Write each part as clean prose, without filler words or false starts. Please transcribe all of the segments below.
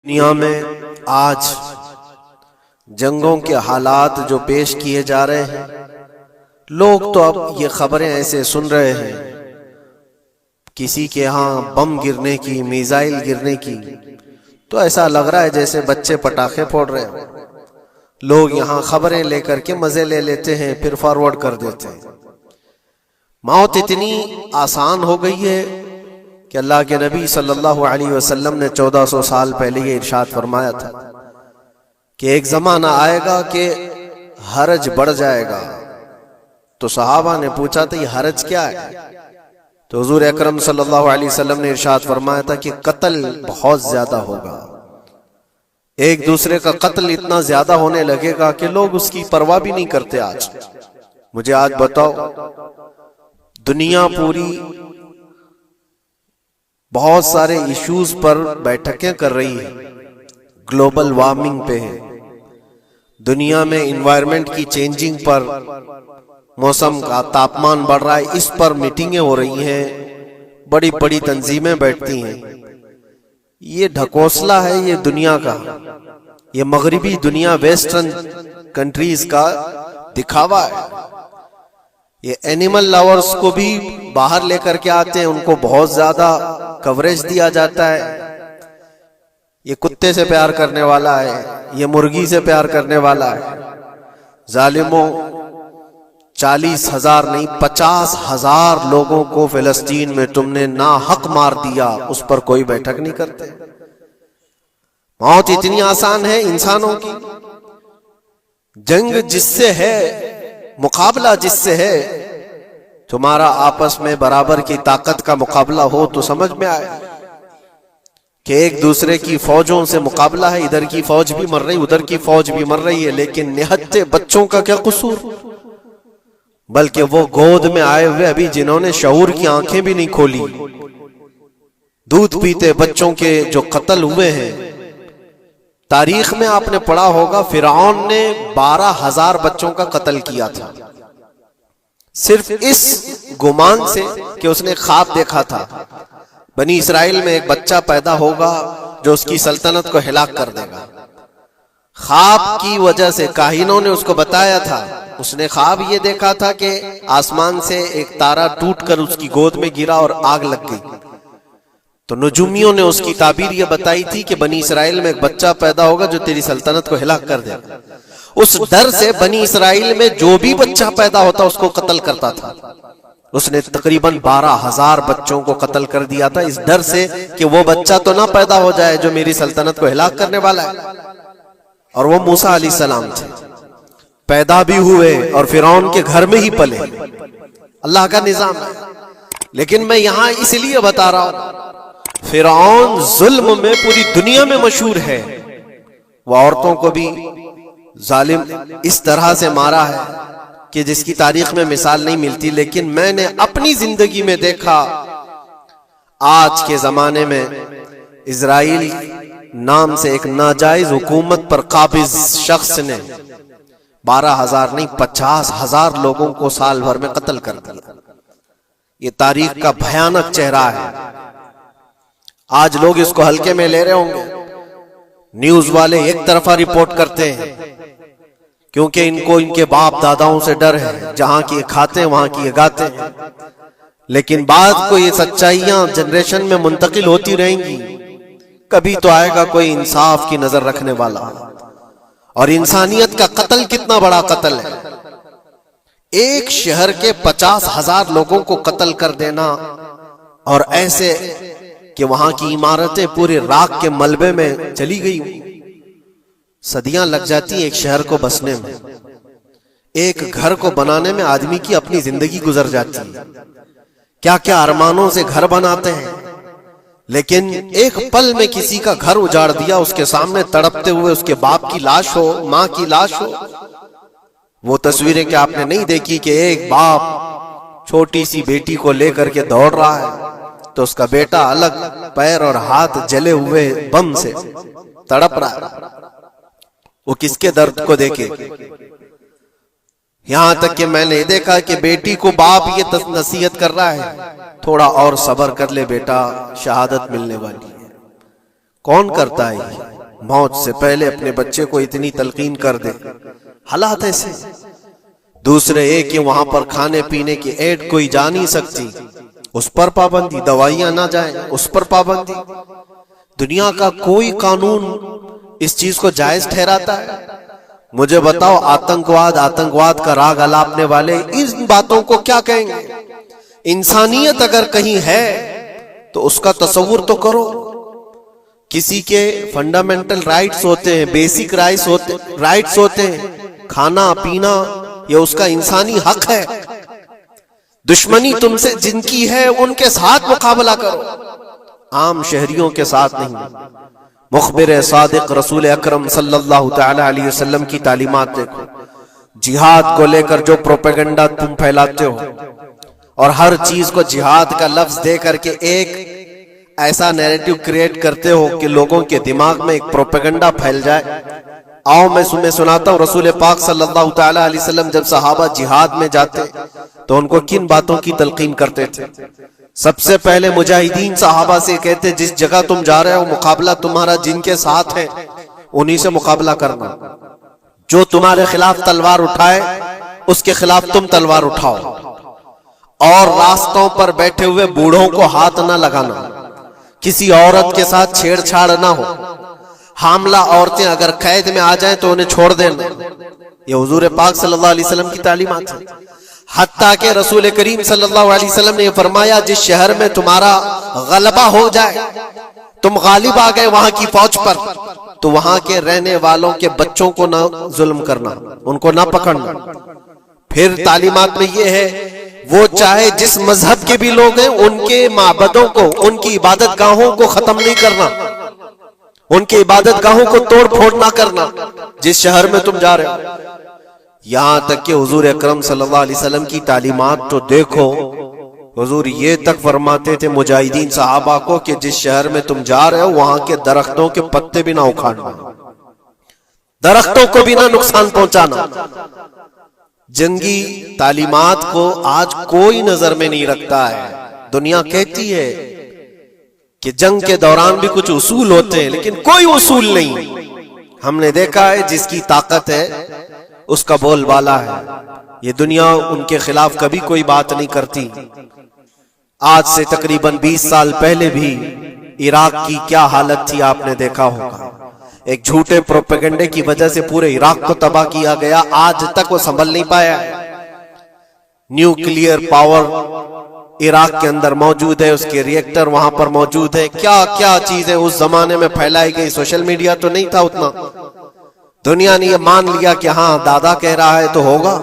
दुनिया में आज जंगों के हालात जो पेश किए जा रहे हैं, लोग तो अब ये खबरें ऐसे सुन रहे हैं, किसी के यहाँ बम गिरने की, मिसाइल गिरने की, तो ऐसा लग रहा है जैसे बच्चे पटाखे फोड़ रहे हैं। लोग यहाँ खबरें लेकर के मजे ले लेते हैं, फिर फॉरवर्ड कर देते हैं। मौत इतनी आसान हो गई है कि अल्लाह के नबी सल्लल्लाहु अलैहि वसल्लम ने 1400 साल पहले ये इरशाद फरमाया था कि एक जमाना आएगा कि हरज बढ़ जाएगा। तो सहाबा ने पूछा था ये हरज क्या है? तो हुजूर अकरम सल्लल्लाहु अलैहि वसल्लम ने इरशाद फरमाया था कि कत्ल बहुत ज्यादा होगा, एक दूसरे का कत्ल इतना ज्यादा होने लगेगा कि लोग उसकी परवाह भी नहीं करते। आज मुझे आज बताओ, दुनिया पूरी बहुत सारे इश्यूज पर बैठकें कर रही है, ग्लोबल वार्मिंग पे है, दुनिया में इन्वायरमेंट की चेंजिंग पर, मौसम का तापमान बढ़ रहा है, इस पर मीटिंगें हो रही हैं, बड़ी बड़ी तंजीमें बैठती हैं। ये ढकोसला है ये दुनिया का, ये मगरिबी दुनिया, वेस्टर्न कंट्रीज का दिखावा है। ये एनिमल लवर्स को भी बाहर लेकर के आते हैं, उनको बहुत ज्यादा कवरेज दिया जाता है। ये कुत्ते से प्यार करने वाला है, ये मुर्गी से प्यार करने वाला है। जालिमों, 40,000 नहीं 50,000 लोगों को फिलिस्तीन में तुमने नाहक मार दिया, उस पर कोई बैठक नहीं करते। मौत इतनी आसान है इंसानों की। जंग जिससे है, मुकाबला जिससे है, तुम्हारा आपस में बराबर की ताकत का मुकाबला हो तो समझ में आए कि एक दूसरे की फौजों से मुकाबला है। इधर की फौज भी मर रही, उधर की फौज भी मर रही है, लेकिन निहत्ते बच्चों का क्या कसूर? बल्कि वो गोद में आए हुए अभी जिन्होंने शऊर की आंखें भी नहीं खोली, दूध पीते बच्चों के जो कत्ल हुए हैं। तारीख में आपने पढ़ा होगा, फिरौन ने 12,000 बच्चों का कत्ल किया था, सिर्फ इस गुमान से कि उसने ख्वाब देखा था बनी इसराइल में एक बच्चा पैदा होगा जो उसकी सल्तनत को हिलाक कर देगा। ख्वाब की वजह से काहिनों ने उसको बताया था, उसने ख्वाब ये देखा था कि आसमान से एक तारा टूटकर उसकी गोद में गिरा और आग लग गई। तो नजूमियों ने उसकी ताबीर ये बताई थी कि बनी इसराइल में एक बच्चा पैदा होगा जो तेरी सल्तनत को हिलाक कर देगा। उस डर से बनी इसराइल में जो भी बच्चा पैदा होता उसको कत्ल करता था। उसने तकरीबन 12,000 बच्चों को कत्ल कर दिया था, इस डर से कि वो बच्चा तो ना पैदा हो जाए जो मेरी सल्तनत को हिलाक करने वाला है। और वो मूसा अलैहिस्सलाम थे, पैदा भी हुए और फिरौन के घर में ही पले। अल्लाह का निजाम है। लेकिन मैं यहां इसलिए बता रहा हूं, फिरौन जुल्म में पूरी दुनिया में मशहूर है। वो औरतों को भी जालिम इस तरह से मारा है कि जिसकी तारीख में मिसाल नहीं मिलती। लेकिन मैंने अपनी जिंदगी में देखा, आज के जमाने में इजराइल नाम से एक नाजायज हुकूमत पर काबिज शख्स ने 12,000 नहीं 50,000 लोगों को साल भर में कत्ल कर दिया। ये तारीख का भयानक चेहरा है। आज लोग इसको हल्के में ले रहे होंगे, न्यूज वाले एक तरफा रिपोर्ट करते हैं क्योंकि इनको इनके बाप दादाओं से डर है, जहां की खाते हैं वहां की गाते हैं। लेकिन बाद को ये सच्चाइयां जनरेशन में मुंतकिल होती रहेंगी, कभी तो आएगा कोई इंसाफ की नजर रखने वाला। और इंसानियत का कत्ल कितना बड़ा कत्ल है, एक शहर के 50,000 लोगों को कत्ल कर देना, और ऐसे कि वहां की इमारतें पूरे राख के मलबे में चली गई। सदियां लग जाती एक शहर को बसने में, एक घर को बनाने में आदमी की अपनी जिंदगी गुजर जाती है। क्या क्या अरमानों से घर बनाते हैं, लेकिन एक पल में किसी का घर उजाड़ दिया, उसके सामने तड़पते हुए उसके बाप की लाश हो, मां की लाश हो। वो तस्वीरें क्या आपने नहीं देखी कि एक बाप छोटी सी बेटी को लेकर के दौड़ रहा है, तो उसका बेटा अलग पैर और हाथ जले हुए बम से तड़प रहा है। वो किसके दर्द को देखे? यहां तक कि मैंने देखा कि बेटी को बाप ये नसीहत कर रहा है, थोड़ा और सब्र कर ले बेटा, शहादत मिलने वाली है। कौन करता है? मौत से पहले अपने बच्चे को इतनी तलकीन कर दे, हालात ऐसे। दूसरे एक कि वहां पर खाने पीने की ऐड कोई जा नहीं सकती, उस पर पाबंदी, दवाइयां ना जाए उस पर पाबंदी। दुनिया का कोई कानून इस चीज को जायज ठहराता है? मुझे बताओ, आतंकवाद का राग अलापने वाले इन बातों को क्या कहेंगे? इंसानियत अगर कहीं है तो उसका तस्वुर तो करो। किसी के फंडामेंटल राइट्स होते हैं, बेसिक राइट्स होते हैं, खाना पीना, ये उसका इंसानी हक है। दुश्मनी तुमसे जिनकी है उनके साथ मुकाबला करो, आम शहरियों के साथ नहीं। मुखबिर सादिक रसूल अकरम सल्लल्लाहु तआला अलैहि वसल्लम की तालीमात देखो। जिहाद को लेकर जो प्रोपेगेंडा तुम फैलाते हो और हर चीज को जिहाद का लफ्ज दे करके एक ऐसा नैरेटिव क्रिएट करते हो कि लोगों के दिमाग में एक प्रोपेगेंडा फैल जाए। आओ मैं तुम्हें सुनाता हूँ, रसूल पाक सल्लल्लाहु तआला अलैहि वसल्लम जब सहाबा जिहाद में जाते तो उनको किन बातों की तलकीन करते थे। सबसे पहले मुजाहिदीन सहाबा से कहते, जिस जगह तुम जा रहे हो मुकाबला तुम्हारा जिनके साथ है उन्हीं से मुकाबला करना। जो तुम्हारे खिलाफ तलवार उठाए उसके खिलाफ तुम तलवार उठाओ, और रास्तों पर बैठे हुए बूढ़ों को हाथ ना लगाना, किसी औरत के साथ छेड़छाड़ ना हो, हामला औरतें अगर कैद में आ जाएं तो उन्हें छोड़ देना। ये हुजूर पाक सल्लल्लाहु अलैहि वसल्लम की तालीमात है। हत्ता के रसूल करीम सल्लल्लाहु अलैहि वसल्लम ने फरमाया, जिस शहर में तुम्हारा गलबा हो जाए, तुम गालिब आ गए वहां की फौज पर, तो वहां के रहने वालों के बच्चों को ना जुल्म करना, उनको ना पकड़ना। फिर तालीमात में ये है, वो चाहे जिस मजहब के भी लोग हैं उनके माबदों को, उनकी इबादत गाहों को खत्म नहीं करना, उनकी इबादत गाहों को तोड़ फोड़ ना करना जिस शहर में तुम जा रहे हो। यहां तक कि हुजूर अकरम सल्लल्लाहु अलैहि वसल्लम की तालीमात तो देखो, हुजूर ये तक फरमाते थे मुजाहिदीन सहाबा को कि जिस शहर में तुम जा रहे हो वहां के दरख्तों के पत्ते भी ना उखाड़ना, दरख्तों को भी ना नुकसान पहुंचाना। जंगी तालीमात को आज कोई नजर में नहीं रखता है। दुनिया कहती है कि जंग के दौरान भी कुछ उसूल होते हैं, लेकिन कोई उसूल नहीं। हमने देखा है जिसकी ताकत है उसका बोलबाला है। ये दुनिया उनके खिलाफ कभी कोई बात नहीं करती। आज से तकरीबन 20 साल पहले भी इराक की क्या हालत थी आपने देखा होगा। एक झूठे प्रोपेगेंडे की वजह से पूरे इराक को तबाह किया गया, आज तक वो संभल नहीं पाया। न्यूक्लियर पावर इराक के अंदर मौजूद है, उसके रिएक्टर वहां पर मौजूद है, क्या क्या चीजें उस जमाने में फैलाई गई। सोशल मीडिया तो नहीं था उतना, दुनिया ने ये मान लिया कि हाँ दादा कह रहा है तो होगा,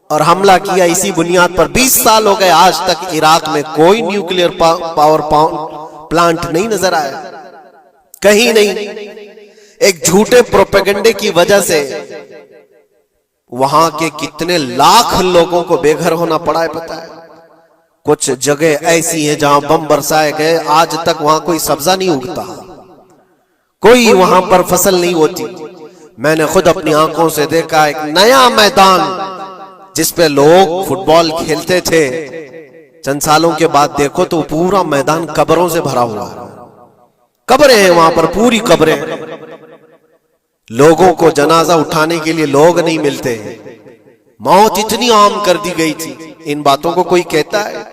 और हमला किया इसी बुनियाद पर। 20 साल हो गए, आज तक इराक में कोई न्यूक्लियर पावर प्लांट नहीं नजर आया, कहीं नहीं। एक झूठे प्रोपेगेंडे की वजह से वहां के कितने लाख लोगों को बेघर होना पड़ा है पता है। कुछ जगह ऐसी हैं जहां बम बरसाए गए, आज तक वहां कोई सब्जा नहीं उगता, कोई वहां पर फसल नहीं होती। मैंने खुद अपनी आंखों से देखा एक नया मैदान जिसपे लोग फुटबॉल खेलते थे, चंद सालों के बाद देखो तो पूरा मैदान कब्रों से भरा हुआ है। कब्रें हैं वहां पर, पूरी कब्रें। लोगों को जनाजा उठाने के लिए लोग नहीं मिलते। मौत इतनी आम कर दी गई थी। इन बातों को कोई कहता है?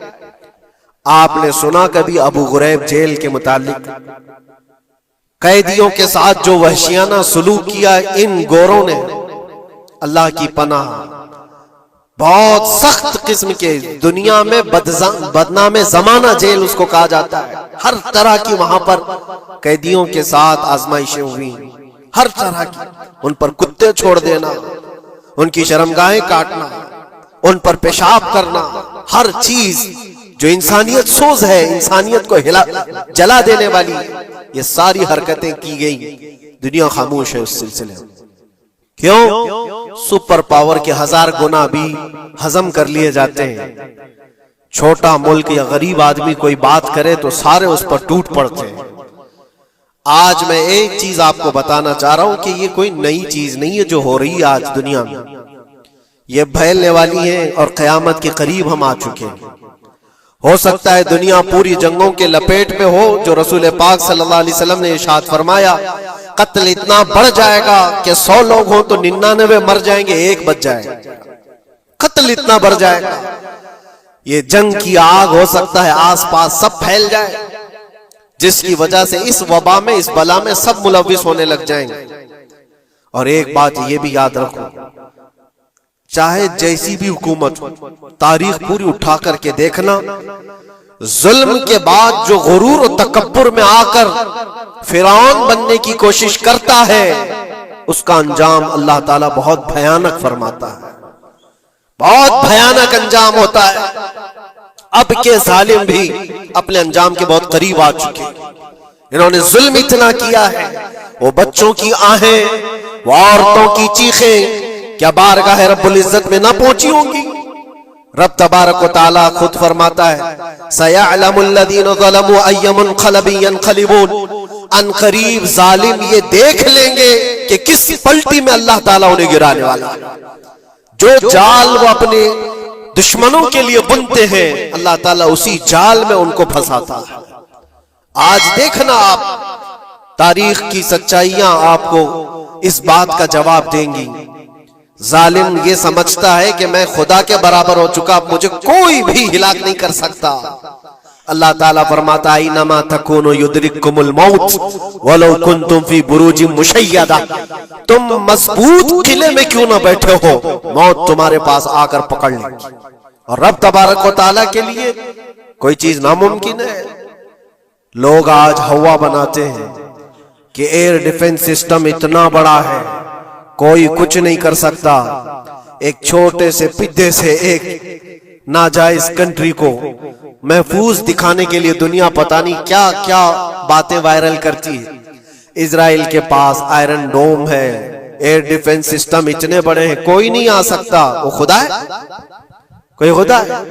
आपने सुना कभी अबू गुरैब जेल के मुतालिक? कैदियों के साथ जो वहशियाना सुलूक किया इन गोरों ने, अल्लाह की पनाह, बहुत सख्त किस्म के, दुनिया में बदनामे जमाना जेल उसको कहा जाता है। हर तरह की वहां पर कैदियों के साथ आजमाइशें हुई, हर तरह की। उन पर कुत्ते छोड़ देना, उनकी शर्मगाहें काटना, उन पर पेशाब करना, हर चीज जो इंसानियत सोज है, इंसानियत को जला देने वाली, ये सारी हरकतें की गई। दुनिया खामोश है उस सिलसिले में। क्यों? सुपर पावर के 1000 गुना भी हजम कर लिए जाते हैं। छोटा मुल्क या गरीब आदमी कोई बात करे तो सारे उस पर टूट पड़ते हैं। आज मैं एक चीज आपको बताना चाह रहा हूं कि ये कोई नई चीज नहीं है जो हो रही है आज दुनिया में, ये फैलने वाली है और कयामत के करीब हम आ चुके हैं। हो सकता है दुनिया पूरी जंगों के लपेट में हो, जो रसूल पाक सल्लल्लाहु अलैहि वसल्लम ने इरशाद फरमाया, कत्ल इतना बढ़ जाएगा कि 100 लोग हो तो 99 मर जाएंगे, एक बच जाएगा। कत्ल इतना बढ़ जाएगा, ये जंग की आग हो सकता है आसपास सब फैल जाए, जिसकी वजह से इस वबा में, इस बला में सब मुलविस होने लग जाएंगे। और एक बात ये भी याद रखो, चाहे जैसी भी हुकूमत हो, तारीख पूरी उठा करके देखना, जुल्म के बाद जो गुरूर और तकब्बुर में आकर फिरौन बनने की कोशिश करता है, उसका अंजाम अल्लाह ताला बहुत भयानक फरमाता है, बहुत भयानक अंजाम होता है। अब के जालिम भी अपने अंजाम के बहुत करीब आ चुके हैं। इन्होंने जुल्म इतना किया है, वो बच्चों की आहें, वो औरतों की चीखें क्या बारगाह रब्बुल इज्जत में ना पहुंची होंगी? रब तबारक व तआला खुद फरमाता है, सयअलमुल लदीन ज़लमू अय्य मुनक़लबिन यनक़लिबून, अनक़रीब जालिम ये देख लेंगे कि किस पलटी में अल्लाह ताला उन्हें गिराने वाला है। जो जाल वो अपने दुश्मनों के लिए बुनते हैं, अल्लाह ताला उसी जाल में उनको फंसाता है। आज देखना आप, तारीख की सच्चाइयां आपको इस बात का जवाब देंगी। जालिम ये समझता है कि मैं खुदा के बराबर हो चुका, मुझे कोई भी हिलाक नहीं कर सकता। अल्लाह ताला फरमाता है, इन्नमा तकूनु युद्रिकुमुल मौत वलौ कुंतुम फी बुरूजिन मुशय्यदा, तुम मजबूत किले में क्यों ना बैठे हो, मौत तुम्हारे पास आकर पकड़ लेगी। और रब तबारक व तआला के लिए कोई चीज नामुमकिन है। लोग आज हवा बनाते हैं कि एयर डिफेंस सिस्टम इतना बड़ा है, कोई कुछ नहीं कर सकता। एक छोटे से पिद्दे से एक नाजायज कंट्री को महफूज दिखाने के लिए दुनिया पता नहीं क्या क्या बातें वायरल करती है। इजराइल के पास आयरन डोम है, एयर डिफेंस सिस्टम इतने बड़े हैं, कोई नहीं आ सकता। वो खुदा है? कोई खुदा है?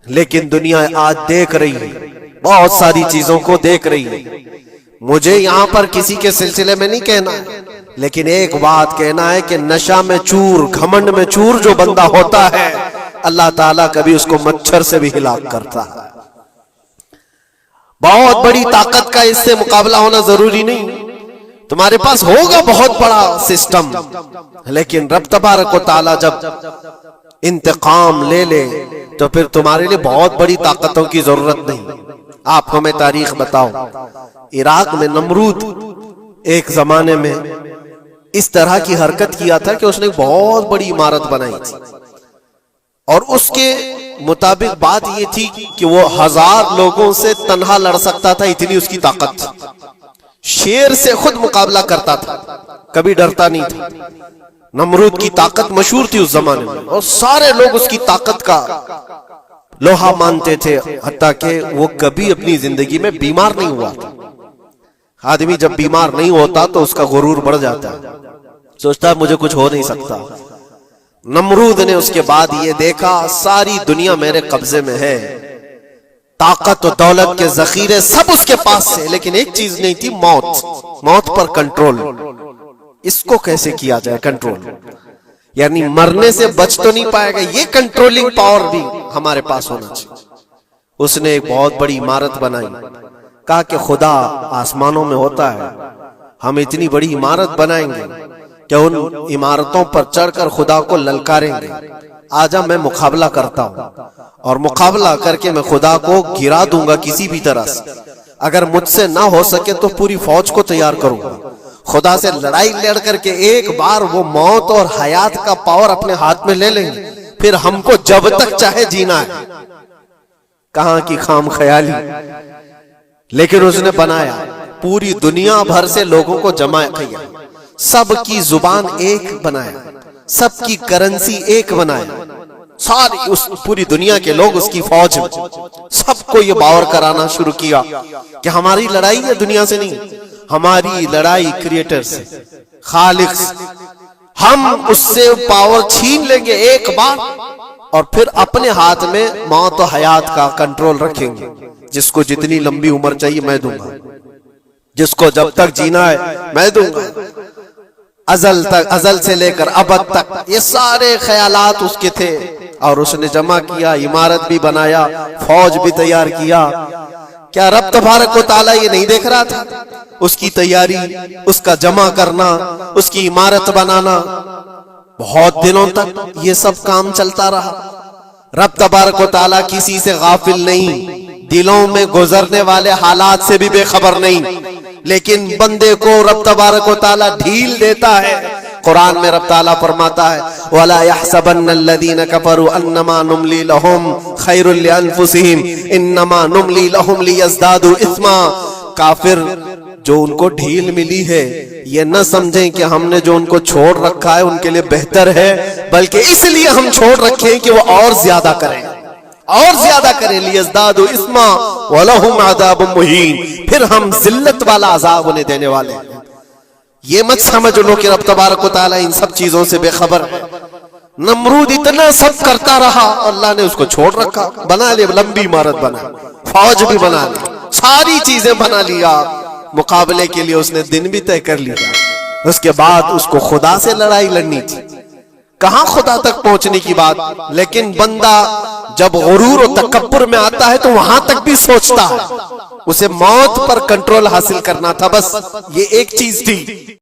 लेकिन दुनिया आज देख रही है, बहुत सारी चीजों को देख रही है। मुझे यहां पर किसी के सिलसिले में नहीं कहना है, लेकिन एक बात कहना है कि नशा में चूर, घमंड में चूर जो बंदा होता है, अल्लाह ताला कभी उसको मच्छर से भी हिलाक करता है। बहुत बड़ी ताकत का इससे मुकाबला होना जरूरी नहीं, तुम्हारे पास होगा बहुत बड़ा सिस्टम, लेकिन रब तबारक व तआला जब इंतकाम ले ले तो फिर तुम्हारे लिए बहुत बड़ी ताकतों की जरूरत नहीं। आप हमें तारीख बताओ, इराक में नमरूद एक जमाने में इस तरह की हरकत किया था कि उसने बहुत बड़ी इमारत बनाई थी, और उसके मुताबिक बात ये थी कि वो 1000 लोगों से तन्हा लड़ सकता था, इतनी उसकी ताकत थी। शेर से खुद मुकाबला करता था, कभी डरता नहीं था। नमरूद की ताकत मशहूर थी उस जमाने में, और सारे लोग उसकी ताकत का लोहा मानते थे, हत्ता कि वो कभी अपनी जिंदगी में बीमार नहीं हुआ था। आदमी जब बीमार नहीं होता तो उसका गुरूर बढ़ जाता है, सोचता है मुझे कुछ हो नहीं सकता। नमरूद ने उसके बाद ये देखा, सारी दुनिया मेरे कब्जे में है, ताकत और दौलत के जखीरे सब उसके पास है, लेकिन एक चीज नहीं थी, मौत। मौत पर कंट्रोल। इसको कैसे किया जाए कंट्रोल? यानी मरने से बच तो नहीं पाएगा, ये कंट्रोलिंग पावर भी हमारे पास होना चाहिए। उसने एक बहुत बड़ी इमारत बनाई, कहा कि खुदा आसमानों में होता है, हम इतनी बड़ी इमारत बनाएंगे कि उन इमारतों पर चढ़कर खुदा को ललकारेंगे, आजा मैं मुकाबला करता हूं, और मुकाबला करके मैं खुदा को गिरा दूंगा किसी भी तरह से। अगर मुझसे ना हो सके तो पूरी फौज को तैयार करूंगा। खुदा से लड़ाई लड़ करके एक बार वो मौत और हयात का पावर अपने हाथ में ले लेंगे, फिर हमको जब तक चाहे जीना है। कहां की खाम ख्याली। लेकिन उसने बनाया, पूरी दुनिया भर से लोगों को जमा किया, सबकी जुबान एक बनाया, सबकी करेंसी एक बनाया, सारी उस पूरी दुनिया के लोग उसकी फौज में, सबको ये बावर कराना शुरू किया कि हमारी लड़ाई है दुनिया से नहीं, हमारी लड़ाई क्रिएटर से, खालिक से। हम उससे पावर छीन लेंगे एक बार, और फिर अपने हाथ में मौत और हयात का कंट्रोल रखेंगे। जिसको जितनी लंबी उम्र चाहिए मैं दूंगा, जिसको जब तक जीना है मैं दूंगा, अजल तक, अजल से लेकर अबद तक, ये सारे ख्यालात उसके थे। और उसने जमा किया, इमारत भी बनाया, फौज भी तैयार किया। क्या रब तबारक व तआला ये नहीं देख रहा था? उसकी तैयारी, उसका जमा करना, उसकी इमारत बनाना, बहुत दिनों तक ये सब काम चलता रहा। रब तबारक व तआला किसी से गाफिल नहीं, दिलों में गुजरने वाले हालात से भी बेखबर नहीं, लेकिन बंदे को रब तबारक व तआला ढील देता है। कुरान में रब ताला फरमाता है, वला यहसबन्नल्लज़ीना कफरू अन्नमा नुमली लहुम खैरुल लिअन्फुसिहिम इन्नमा नुमली लहुम लियज़दादू इस्मा। काफिर जो उनको ढील मिली है, ये न समझें कि हमने जो उनको छोड़ रखा है उनके लिए बेहतर है, बल्कि इसलिए हम छोड़ रखे हैं कि वो और ज्यादा करें, और ज्यादा करें। लियज़दादू इस्मा वलहुम अज़ाबुम मुहीन, फिर हम जिल्लत वाला अजाब उन्हें देने वाले हैं। ये मत समझ लो कि रब तबारक व तआला इन सब चीजों से बेखबर है। नमरूद इतना सब करता रहा, अल्लाह ने उसको छोड़ रखा। बना ले, लंबी इमारत बना, फौज भी बना ली, सारी चीजें बना लिया, मुकाबले के लिए उसने दिन भी तय कर लिया। उसके बाद उसको खुदा से लड़ाई लड़नी थी, कहां खुदा तक पहुंचने की बात। लेकिन बंदा जब गुरूर और तकब्बुर में आता है तो वहां तक भी सोचता है। उसे मौत पर कंट्रोल हासिल करना था, बस ये एक चीज थी।